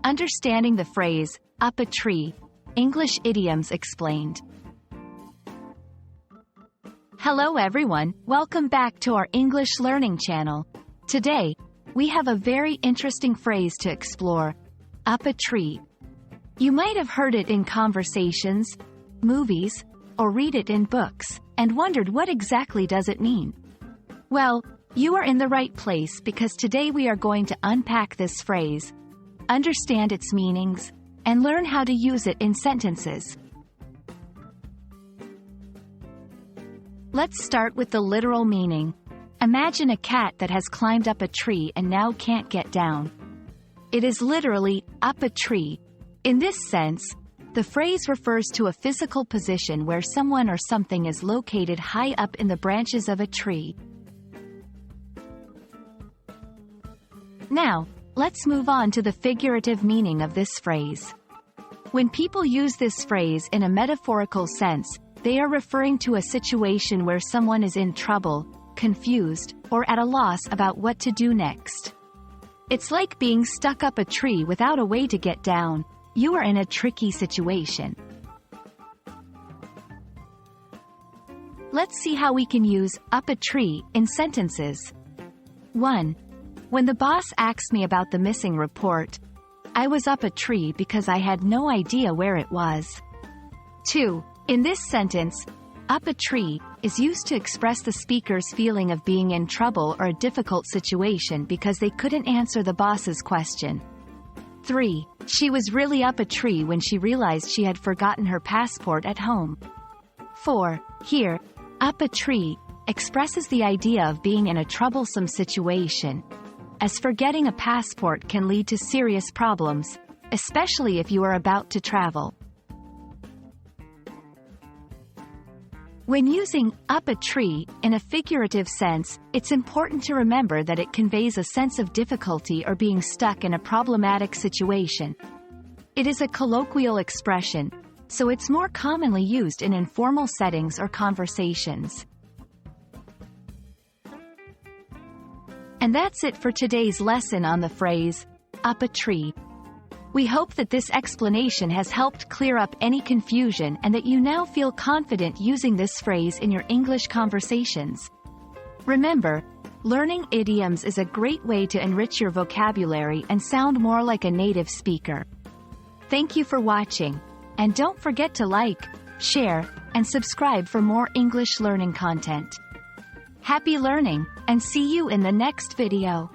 Understanding the phrase, up a tree. English Idioms Explained. Hello everyone, welcome back to our English learning channel. Today, we have a very interesting phrase to explore, up a tree. You might have heard it in conversations, movies, or read it in books, and wondered what exactly does it mean. Well, you are in the right place because today we are going to unpack this phrase, understand its meanings, and learn how to use it in sentences. Let's start with the literal meaning. Imagine a cat that has climbed up a tree and now can't get down. It is literally, up a tree. In this sense, the phrase refers to a physical position where someone or something is located high up in the branches of a tree. Now, let's move on to the figurative meaning of this phrase. When people use this phrase in a metaphorical sense, they are referring to a situation where someone is in trouble, confused, or at a loss about what to do next. It's like being stuck up a tree without a way to get down. You are in a tricky situation. Let's see how we can use up a tree in sentences. 1. When the boss asked me about the missing report, I was up a tree because I had no idea where it was. 2. In this sentence, up a tree is used to express the speaker's feeling of being in trouble or a difficult situation because they couldn't answer the boss's question. 3. She was really up a tree when she realized she had forgotten her passport at home. 4. Here, up a tree expresses the idea of being in a troublesome situation, as forgetting a passport can lead to serious problems, especially if you are about to travel. When using up a tree in a figurative sense, it's important to remember that it conveys a sense of difficulty or being stuck in a problematic situation. It is a colloquial expression, so it's more commonly used in informal settings or conversations. And that's it for today's lesson on the phrase, up a tree. We hope that this explanation has helped clear up any confusion and that you now feel confident using this phrase in your English conversations. Remember, learning idioms is a great way to enrich your vocabulary and sound more like a native speaker. Thank you for watching, and don't forget to like, share, and subscribe for more English learning content. Happy learning, and see you in the next video.